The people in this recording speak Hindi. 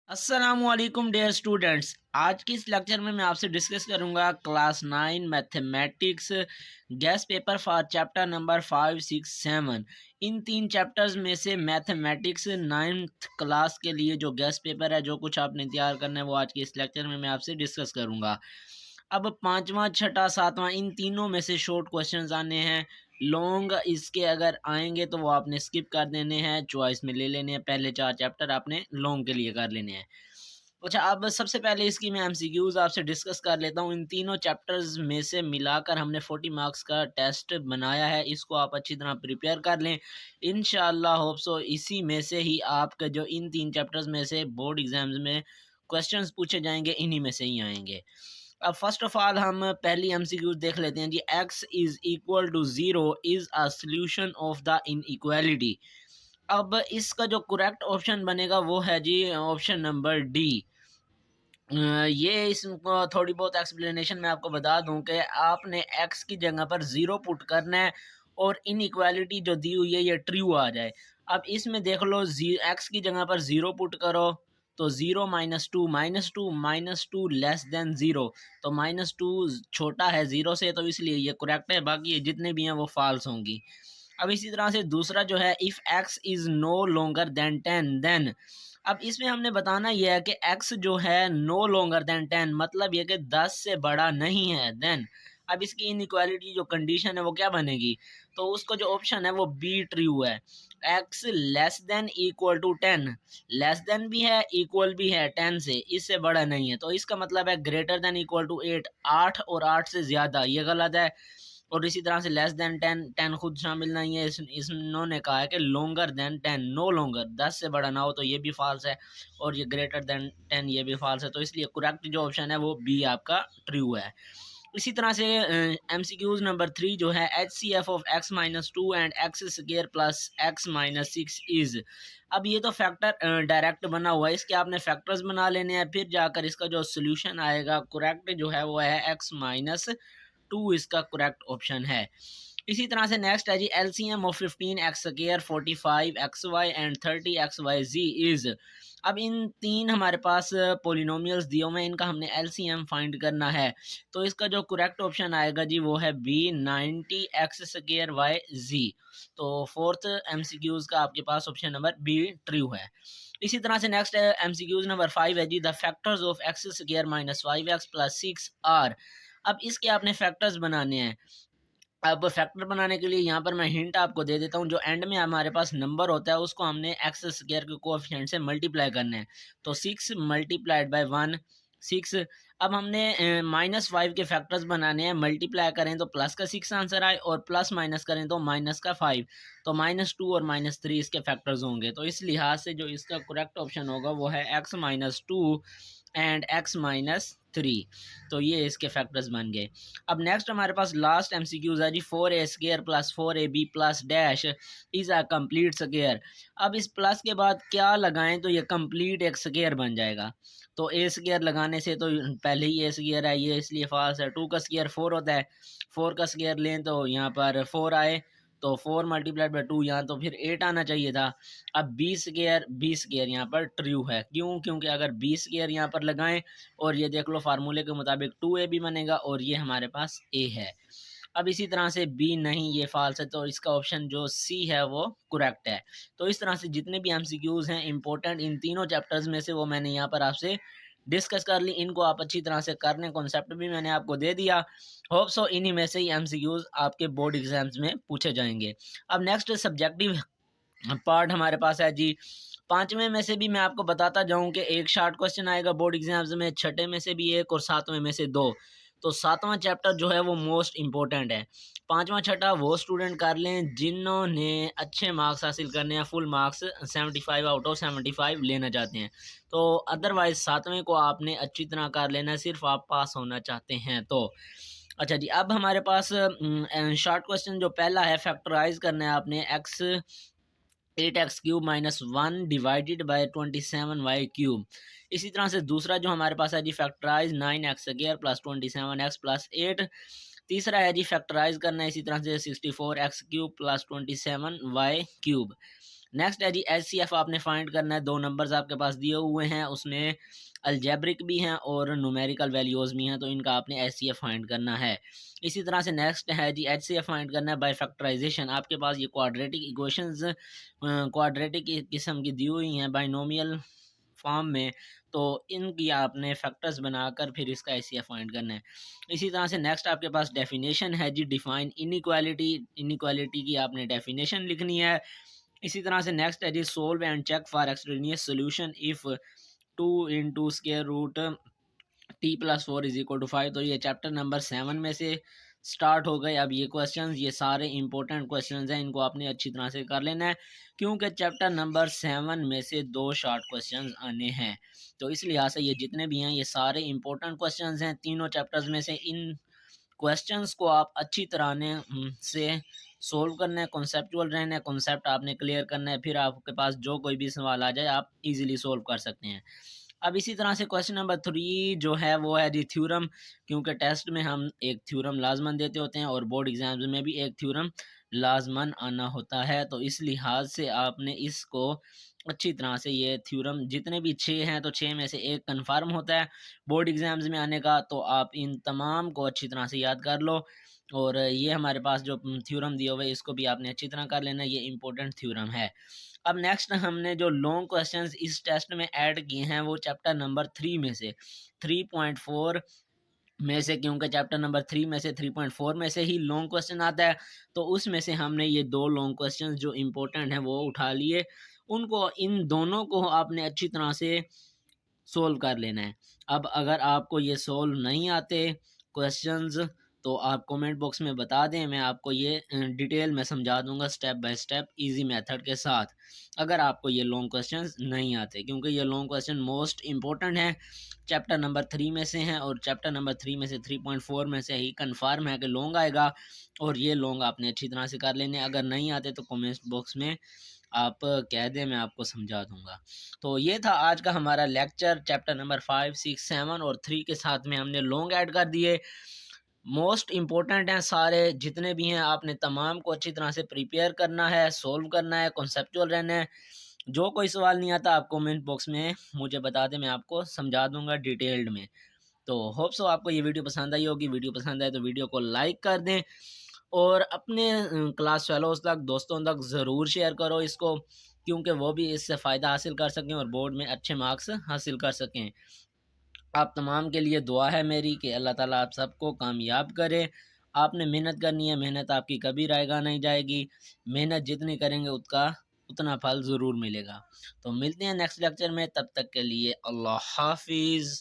अस्सलामुअलैकुम डियर स्टूडेंट्स। आज की इस लेक्चर में मैं आपसे डिस्कस करूंगा class 9 mathematics gas paper for chapter number 5, 6, 7। इन तीन चैप्टर्स में से मैथमेटिक्स 9th क्लास के लिए जो गैस पेपर है, जो कुछ आपने तैयार करना है, वो आज के इस लेक्चर में मैं आपसे डिस्कस करूंगा। अब पांचवा, छठा, सातवां इन तीनों में से शॉर्ट क्वेश्चंस आने हैं। लॉन्ग इसके अगर आएंगे तो वो आपने स्किप कर देने हैं, चॉइस में ले लेने हैं। पहले 4 चैप्टर आपने लॉन्ग के लिए कर लेने हैं। अच्छा, अब सबसे पहले इसकी मैं एमसीक्यूज आपसे डिस्कस कर लेता हूँ। इन तीनों चैप्टर्स में से मिलाकर हमने 40 मार्क्स का टेस्ट बनाया है। इसको आप अच्छी तरह प्रिपेयर कर लें। इंशाल्लाह होप सो इसी में से ही आपके जो इन तीन चैप्टर्स में से बोर्ड एग्जाम्स में क्वेश्चंस पूछे जाएंगे, इन्हीं में से ही आएंगे। अब फर्स्ट ऑफ ऑल हम पहली एमसीक्यूज देख लेते हैं जी। x is equal to 0 is a solution of the inequality. अब इसका जो करेक्ट ऑप्शन बनेगा वो है जी ऑप्शन नंबर डी। ये इसको थोड़ी बहुत एक्सप्लेनेशन मैं आपको बता दूं कि आपने x की जगह पर 0 पुट करना है और इनइक्वालिटी जो दी हुई है ये ट्रू आ जाए। अब इसमें देख लो, x की जगह पर 0 पुट करो तो 0 -2 लेस देन 0, तो -2 छोटा है 0 से, तो इसलिए ये करेक्ट है। बाकी ये जितने भी हैं वो फॉल्स होंगी। अब इसी तरह से दूसरा जो है, if x is no longer than 10 then. अब इसमें हमने बताना यह है कि x जो है नो लॉन्गर देन 10, मतलब ये कि 10 से बड़ा नहीं है। देन अब इसकी इनइक्वालिटी जो कंडीशन है वो क्या बनेगी, तो उसको जो ऑप्शन है वो बी ट्रू है। x less than equal to 10, less than भी है, इक्वल भी है 10 से, इससे बड़ा नहीं है, तो इसका मतलब है ग्रेटर देन इक्वल टू 8, 8 और 8 से ज़्यादा, ये गलत है। और इसी तरह से लेस देन 10, 10 खुद शामिल नहीं है। इन्होंने कहा है कि लॉन्गर देन 10, नो लॉन्गर, 10 से बड़ा ना हो, तो ये भी फॉल्स है। और ये ग्रेटर देन 10 ये भी फॉल्स है, तो इसलिए करेक्ट जो ऑप्शन है वो बी आपका ट्रू है। इसी तरह से एमसीक्यूज नंबर 3 जो है, एच सी एफ ऑफ x minus two and x square plus x minus 6 is. अब ये तो फैक्टर डायरेक्ट बना हुआ है, इसके आपने फैक्टर्स बना लेने हैं, फिर जाकर इसका जो सोल्यूशन आएगा करेक्ट जो है वो है x माइनस 2, इसका करेक्ट ऑप्शन है। इसी तरह से नेक्स्ट है जी, LCM of 15x², 45xy and 30xyz is. अब इन तीन हमारे पास पोलिनोमियल्स दिए हुए हैं, इनका हमने एलसीएम फाइंड करना है, तो इसका जो करेक्ट ऑप्शन आएगा जी वो है बी 90x²yz। तो फोर्थ एमसीक्यूज का आपके पास ऑप्शन नंबर बी ट्रू है। इसी तरह से नेक्स्ट एमसीक्यूज नंबर 5 है जी, the factors of x² minus 5x plus 6 are. अब इसके आपने फैक्टर्स बनाने हैं। अब फैक्टर बनाने के लिए यहाँ पर मैं हिंट आपको दे देता हूँ। जो एंड में हमारे पास नंबर होता है उसको हमने x² के कोएफिशिएंट से मल्टीप्लाई करना है, तो 6 मल्टीप्लाइड बाय 1, 6। अब हमने -5 के फैक्टर्स बनाने हैं, मल्टीप्लाई करें तो प्लस का 6 आंसर आए और प्लस माइनस करें तो माइनस का 5, तो -2 और -3 इसके फैक्टर्स होंगे। तो इस लिहाज से जो इसका करेक्ट ऑप्शन होगा वो है x-2 एंड x-3। तो ये इसके फैक्टर्स बन गए। अब नेक्स्ट हमारे पास लास्ट एमसीक्यूज है जी, 4a² plus 4ab plus dash is a complete square. अब इस प्लस के बाद क्या लगाएं तो ये कंप्लीट एक स्क्वायर बन जाएगा। तो a² लगाने से तो पहले ही a² है ये, इसलिए फाल्स है। 2 का स्क्वायर 4 होता है, 4 का स्क्वायर लें तो यहाँ पर 4 आए, तो 4 मल्टीप्लाइड बाई 2, यहाँ तो फिर 8 आना चाहिए था। अब बी स्क्वायर यहाँ पर ट्रू है। क्यों? क्योंकि अगर बी² यहाँ पर लगाएं और ये देख लो फार्मूले के मुताबिक 2ab बनेगा और ये हमारे पास a है। अब इसी तरह से बी नहीं, ये फॉल्स है, तो इसका ऑप्शन जो सी है वो करेक्ट है। तो इस तरह से जितने भी एमसीक्यूज हैं इंपॉर्टेंट इन तीनों चैप्टर्स में से, वो मैंने यहाँ पर आपसे डिस्कस कर ली। इनको आप अच्छी तरह से कर लें, कॉन्सेप्ट भी मैंने आपको दे दिया। होप सो इन्हीं में से ही एमसीक्यूज आपके बोर्ड एग्जाम्स में पूछे जाएंगे। अब नेक्स्ट सब्जेक्टिव पार्ट हमारे पास है जी। पांचवें में से भी मैं आपको बताता जाऊं कि एक शॉर्ट क्वेश्चन आएगा बोर्ड एग्जाम्स में, छठे में से भी एक और सातवें में से दो। तो सातवां चैप्टर जो है वो मोस्ट इम्पोर्टेंट है। पांचवा छठा वो स्टूडेंट कर लें जिन्होंने अच्छे मार्क्स हासिल करने हैं, फुल मार्क्स 75 आउट ऑफ 75 लेना चाहते हैं। तो अदरवाइज सातवें को आपने अच्छी तरह कर लेना है, सिर्फ आप पास होना चाहते हैं तो। अच्छा जी, अब हमारे पास शॉर्ट क्वेश्चन जो पहला है, फैक्टराइज करना है आपने। X 8x³ minus 1 divided by 27y³। इसी तरह से दूसरा जो हमारे पास है जी, factorise 9x² plus 27x plus 8। तीसरा है जी फैक्टराइज करना है इसी तरह से 64x³ प्लस 27y³। नेक्स्ट है जी HCF आपने फाइंड करना है। 2 नंबर्स आपके पास दिए हुए हैं, उसमें अलजेब्रिक भी हैं और न्यूमेरिकल वैल्यूज़ भी हैं, तो इनका आपने HCF फाइंड करना है। इसी तरह से नेक्स्ट है जी HCF फाइंड करना है बाय फैक्टराइजेशन। आपके पास ये क्वाड्रेटिक इक्वेशंस क्वाड्रेटिक किस्म की दी हुई हैं बाइनोमियल फॉर्म में, तो इनकी आपने फैक्टर्स बनाकर फिर इसका एचसीएफ फाइंड करना है। इसी तरह से नेक्स्ट आपके पास डेफिनेशन है जी डिफाइन इनइक्वालिटी। इनइक्वालिटी की आपने डेफिनेशन लिखनी है। इसी तरह से नेक्स्ट है जी solve and check for extraneous solution if 2 × T+4 = 5। तो ये चैप्टर नंबर 7 में से स्टार्ट हो गए। अब ये क्वेश्चंस ये सारे इंपॉर्टेंट क्वेश्चंस हैं, इनको आपने अच्छी तरह से कर लेना है, क्योंकि चैप्टर नंबर 7 में से 2 शॉर्ट क्वेश्चंस आने हैं। तो इस लिहाज से ये जितने भी हैं ये सारे इंपॉर्टेंट क्वेश्चंस हैं तीनों चैप्टर्स में से। इन क्वेश्चंस को आप अच्छी तरह से सोल्व करना है, कॉन्सेप्चुअल रहना है, कॉन्सेप्ट आपने क्लियर करना है, फिर आपके पास जो कोई भी सवाल आ जाए आप इजीली सोल्व कर सकते हैं। अब इसी तरह से क्वेश्चन नंबर 3 जो है वो है जी थ्योरम, क्योंकि टेस्ट में हम एक थ्योरम लाजमन देते होते हैं और बोर्ड एग्जाम्स में भी एक थ्योरम लाजमन आना होता है, तो इस लिहाज से आपने इसको अच्छी तरह से ये थ्योरम जितने भी 6 हैं तो 6 में से एक कन्फर्म होता है बोर्ड एग्जाम्स में आने का, तो आप इन तमाम को अच्छी तरह से याद कर लो। और ये हमारे पास जो थ्योरम दिए हुए इसको भी आपने अच्छी तरह कर लेना, ये इंपॉर्टेंट थ्योरम है। अब नेक्स्ट हमने जो लॉन्ग क्वेश्चंस इस टेस्ट में ऐड किए हैं वो चैप्टर नंबर 3 में से 3.4 में से, क्योंकि चैप्टर नंबर 3 में से 3.4 में से ही लॉन्ग क्वेश्चन आता है, तो उसमें से हमने ये 2 लॉन्ग क्वेश्चंस जो इम्पोर्टेंट हैं वो उठा लिए। उनको इन दोनों को आपने अच्छी तरह से सोल्व कर लेना है। अब अगर आपको ये सोल्व नहीं आते क्वेश्चंस तो आप कमेंट बॉक्स में बता दें, मैं आपको ये डिटेल में समझा दूंगा step by step easy method के साथ, अगर आपको ये लॉन्ग क्वेश्चंस नहीं आते, क्योंकि ये लॉन्ग क्वेश्चन मोस्ट इंपॉर्टेंट है, चैप्टर नंबर 3 में से हैं और चैप्टर नंबर 3 में से 3.4 में से ही कंफर्म है कि लॉन्ग आएगा, और ये लॉन्ग आपने अच्छी तरह से कर लेने। अगर नहीं आते तो कमेंट बॉक्स में आप कह दें, मैं आपको समझा दूंगा। तो ये था आज का हमारा लेक्चर चैप्टर नंबर 5, 6, 7 और 3 के साथ में हमने लॉन्ग ऐड कर दिए। मोस्ट इम्पोर्टेंट हैं सारे जितने भी हैं, आपने तमाम को अच्छी तरह से प्रिपेयर करना है, सोल्व करना है, कॉन्सेप्चुअल रहना है। जो कोई सवाल नहीं आता आप कमेंट बॉक्स में मुझे बता दें, मैं आपको समझा दूंगा डिटेल्ड में। तो होप सो आपको ये वीडियो पसंद आई होगी। वीडियो पसंद आए तो वीडियो को लाइक कर दें और अपने क्लास फेलोज तक, दोस्तों तक ज़रूर शेयर करो इसको, क्योंकि वो भी इससे फ़ायदा हासिल कर सकें और बोर्ड में अच्छे मार्क्स हासिल कर सकें। आप तमाम के लिए दुआ है मेरी कि अल्लाह ताला आप सबको कामयाब करे। आपने मेहनत करनी है, मेहनत आपकी कभी रायगा नहीं जाएगी। मेहनत जितनी करेंगे उसका उतना फल ज़रूर मिलेगा। तो मिलते हैं नेक्स्ट लेक्चर में, तब तक के लिए अल्लाह हाफिज़।